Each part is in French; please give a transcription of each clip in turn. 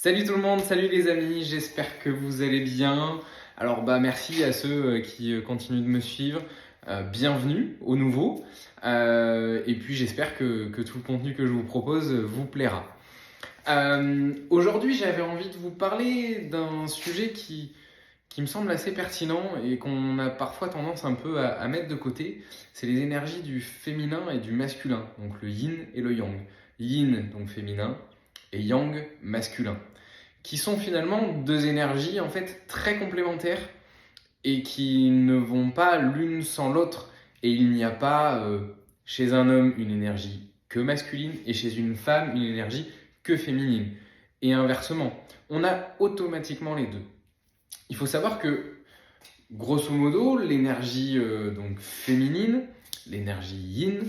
Salut tout le monde, salut les amis, j'espère que vous allez bien. Alors merci à ceux qui continuent de me suivre. Bienvenue au nouveau. Et puis j'espère que tout le contenu que je vous propose vous plaira. Aujourd'hui j'avais envie de vous parler d'un sujet qui me semble assez pertinent et qu'on a parfois tendance un peu à mettre de côté. C'est les énergies du féminin et du masculin, donc le yin et le yang. Yin donc féminin et yang masculin, qui sont finalement deux énergies en fait très complémentaires et qui ne vont pas l'une sans l'autre. Et il n'y a pas chez un homme une énergie que masculine et chez une femme une énergie que féminine. Et inversement, on a automatiquement les deux. Il faut savoir que, grosso modo, l'énergie donc féminine, l'énergie yin,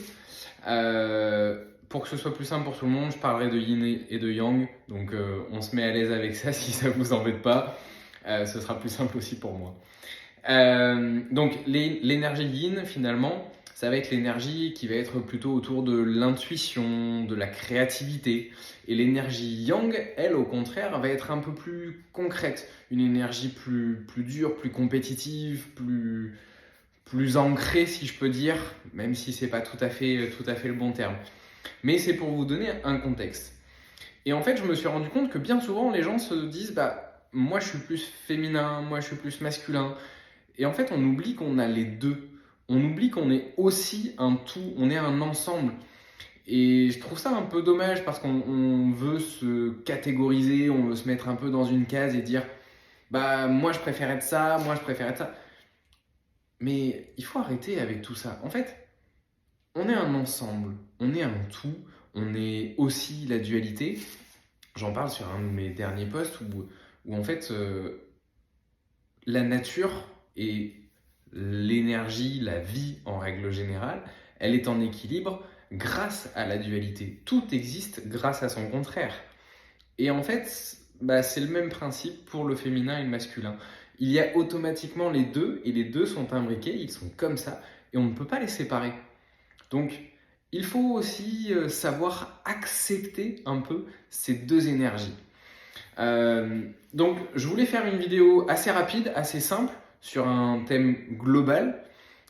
pour que ce soit plus simple pour tout le monde, je parlerai de yin et de yang. Donc on se met à l'aise avec ça si ça vous embête pas. Ce sera plus simple aussi pour moi. Donc l'énergie yin, finalement, ça va être l'énergie qui va être plutôt autour de l'intuition, de la créativité. Et l'énergie yang, elle, au contraire, va être un peu plus concrète. Une énergie plus dure, plus compétitive, plus ancrée, si je peux dire, même si c'est pas tout à fait le bon terme. Mais c'est pour vous donner un contexte. Et en fait, je me suis rendu compte que bien souvent, les gens se disent moi je suis plus féminin, moi je suis plus masculin. Et en fait, on oublie qu'on a les deux. On oublie qu'on est aussi un tout, on est un ensemble. Et je trouve ça un peu dommage parce qu'on veut se catégoriser, on veut se mettre un peu dans une case et dire moi je préfère être ça, moi je préfère être ça. Mais il faut arrêter avec tout ça. En fait, on est un ensemble, on est un tout, on est aussi la dualité. J'en parle sur un de mes derniers posts où en fait, la nature et l'énergie, la vie en règle générale, elle est en équilibre grâce à la dualité. Tout existe grâce à son contraire. Et en fait, c'est le même principe pour le féminin et le masculin. Il y a automatiquement les deux, et les deux sont imbriqués, ils sont comme ça, et on ne peut pas les séparer. Donc, il faut aussi savoir accepter un peu ces deux énergies. Donc, je voulais faire une vidéo assez rapide, assez simple, sur un thème global.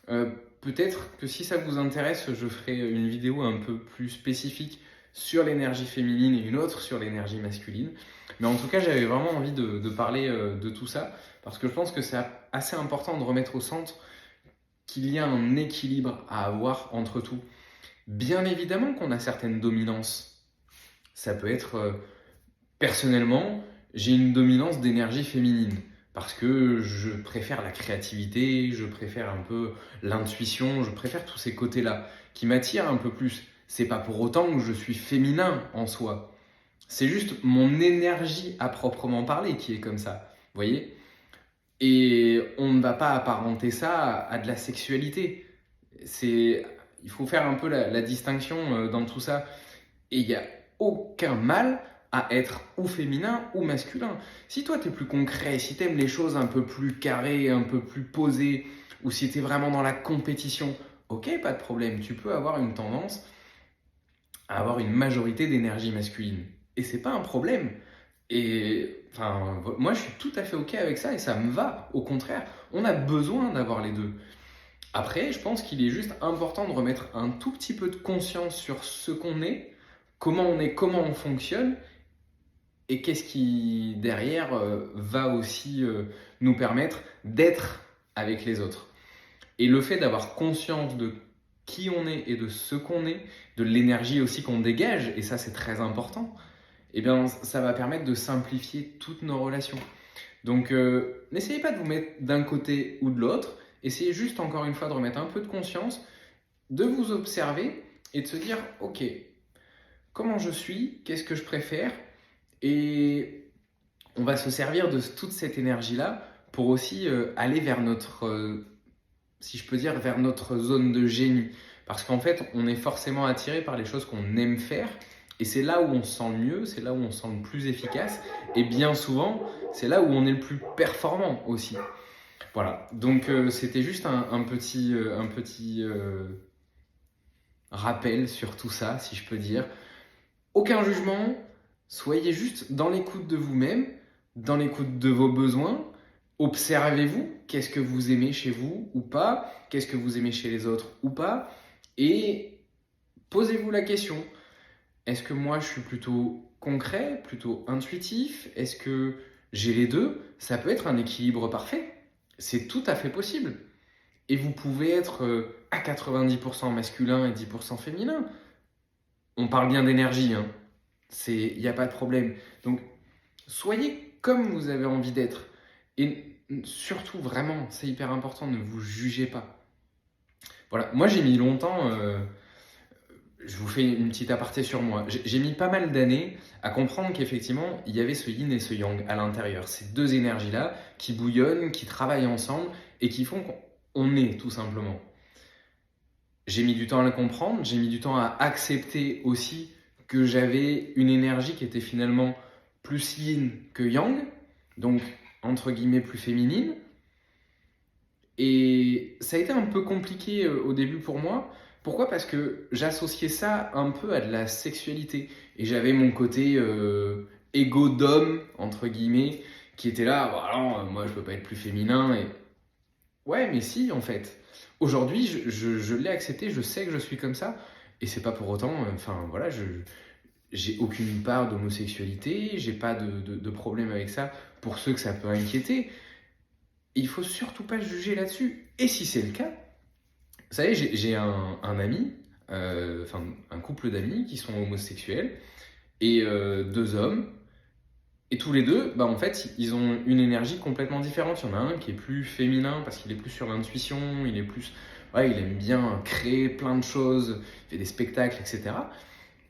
Peut-être que si ça vous intéresse, je ferai une vidéo un peu plus spécifique sur l'énergie féminine et une autre sur l'énergie masculine. Mais en tout cas, j'avais vraiment envie de parler de tout ça, parce que je pense que c'est assez important de remettre au centre qu'il y a un équilibre à avoir entre tout. Bien évidemment qu'on a certaines dominances. Ça peut être, personnellement, j'ai une dominance d'énergie féminine parce que je préfère la créativité, je préfère un peu l'intuition, je préfère tous ces côtés-là qui m'attirent un peu plus. C'est pas pour autant que je suis féminin en soi. C'est juste mon énergie à proprement parler qui est comme ça. Vous voyez? Et on ne va pas apparenter ça à de la sexualité. Il faut faire un peu la distinction dans tout ça. Et il n'y a aucun mal à être ou féminin ou masculin. Si toi tu es plus concret, si tu aimes les choses un peu plus carrées, un peu plus posées, ou si tu es vraiment dans la compétition, ok, pas de problème, tu peux avoir une tendance à avoir une majorité d'énergie masculine. Et c'est pas un problème. Et enfin, moi je suis tout à fait ok avec ça et ça me va. Au contraire, on a besoin d'avoir les deux. Après, je pense qu'il est juste important de remettre un tout petit peu de conscience sur ce qu'on est, comment on fonctionne et qu'est-ce qui derrière va aussi nous permettre d'être avec les autres. Et le fait d'avoir conscience de qui on est et de ce qu'on est, de l'énergie aussi qu'on dégage, et ça c'est très important, eh bien ça va permettre de simplifier toutes nos relations. Donc n'essayez pas de vous mettre d'un côté ou de l'autre, essayez juste encore une fois de remettre un peu de conscience, de vous observer et de se dire ok, comment je suis, qu'est-ce que je préfère, et on va se servir de toute cette énergie-là pour aussi aller vers notre, si je peux dire, vers notre zone de génie. Parce qu'en fait, on est forcément attiré par les choses qu'on aime faire. Et c'est là où on se sent le mieux, c'est là où on se sent le plus efficace. Et bien souvent, c'est là où on est le plus performant aussi. Voilà, donc c'était juste un petit rappel sur tout ça, si je peux dire. Aucun jugement, Soyez juste dans l'écoute de vous-même, dans l'écoute de vos besoins. Observez-vous, qu'est-ce que vous aimez chez vous ou pas, qu'est-ce que vous aimez chez les autres ou pas, et posez-vous la question, est-ce que moi je suis plutôt concret, plutôt intuitif? Est-ce que j'ai les deux? Ça peut être un équilibre parfait, c'est tout à fait possible. Et vous pouvez être à 90% masculin et 10% féminin. On parle bien d'énergie, hein. Il n'y a pas de problème. Donc, soyez comme vous avez envie d'être. Et surtout, vraiment, c'est hyper important, ne vous jugez pas. Voilà, moi j'ai mis longtemps, je vous fais une petite aparté sur moi, j'ai mis pas mal d'années à comprendre qu'effectivement, il y avait ce yin et ce yang à l'intérieur. Ces deux énergies-là qui bouillonnent, qui travaillent ensemble et qui font qu'on est tout simplement. J'ai mis du temps à le comprendre, j'ai mis du temps à accepter aussi que j'avais une énergie qui était finalement plus yin que yang, donc entre guillemets plus féminine. Et ça a été un peu compliqué au début pour moi. Pourquoi? Parce que j'associais ça un peu à de la sexualité. Et j'avais mon côté égo d'homme, entre guillemets, qui était là, bon, alors, moi je peux pas être plus féminin. Et ouais, mais si, en fait. Aujourd'hui, je l'ai accepté, je sais que je suis comme ça. Et c'est pas pour autant, enfin voilà, j'ai aucune part d'homosexualité, j'ai pas de problème avec ça pour ceux que ça peut inquiéter. Il faut surtout pas se juger là-dessus. Et si c'est le cas, vous savez, j'ai un ami, enfin un couple d'amis qui sont homosexuels et deux hommes. Et tous les deux, bah en fait, ils ont une énergie complètement différente. Il y en a un qui est plus féminin parce qu'il est plus sur l'intuition, il est plus, ouais, il aime bien créer plein de choses, il fait des spectacles, etc.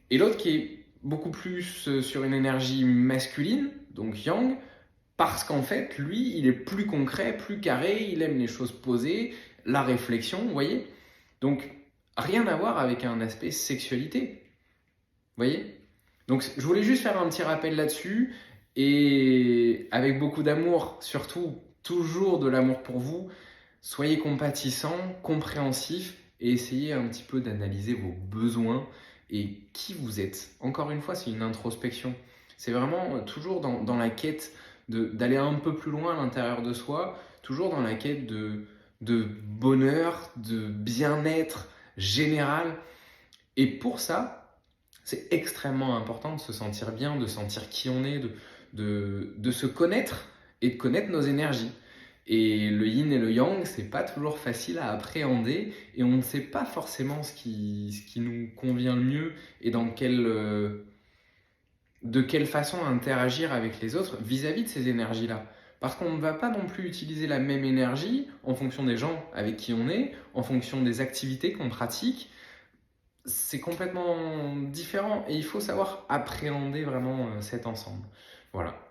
Et l'autre qui est beaucoup plus sur une énergie masculine, donc yang, parce qu'en fait, lui, il est plus concret, plus carré, il aime les choses posées, la réflexion, vous voyez? Donc, rien à voir avec un aspect sexualité, vous voyez? Donc, je voulais juste faire un petit rappel là-dessus, et avec beaucoup d'amour, surtout, toujours de l'amour pour vous, soyez compatissants, compréhensifs, et essayez un petit peu d'analyser vos besoins et qui vous êtes. Encore une fois, c'est une introspection. C'est vraiment toujours dans la quête d'aller un peu plus loin à l'intérieur de soi, toujours dans la quête de bonheur, de bien-être général. Et pour ça, c'est extrêmement important de se sentir bien, de sentir qui on est, de se connaître et de connaître nos énergies. Et le yin et le yang, c'est pas toujours facile à appréhender et on ne sait pas forcément ce qui nous convient le mieux et de quelle façon interagir avec les autres vis-à-vis de ces énergies-là. Parce qu'on ne va pas non plus utiliser la même énergie en fonction des gens avec qui on est, en fonction des activités qu'on pratique. C'est complètement différent et il faut savoir appréhender vraiment cet ensemble. Voilà.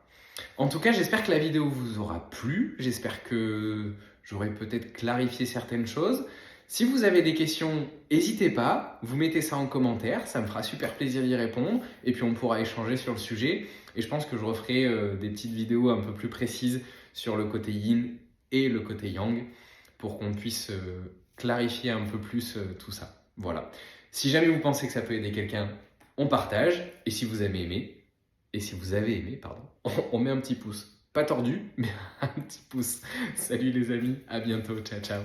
En tout cas, j'espère que la vidéo vous aura plu. J'espère que j'aurai peut-être clarifié certaines choses. Si vous avez des questions, n'hésitez pas, vous mettez ça en commentaire, ça me fera super plaisir d'y répondre et puis on pourra échanger sur le sujet. Et je pense que je referai des petites vidéos un peu plus précises sur le côté yin et le côté yang pour qu'on puisse clarifier un peu plus tout ça. Voilà. Si jamais vous pensez que ça peut aider quelqu'un, on partage. Et si vous avez aimé, pardon, on met un petit pouce. Pas tordu, mais un petit pouce. Salut les amis, à bientôt, ciao ciao.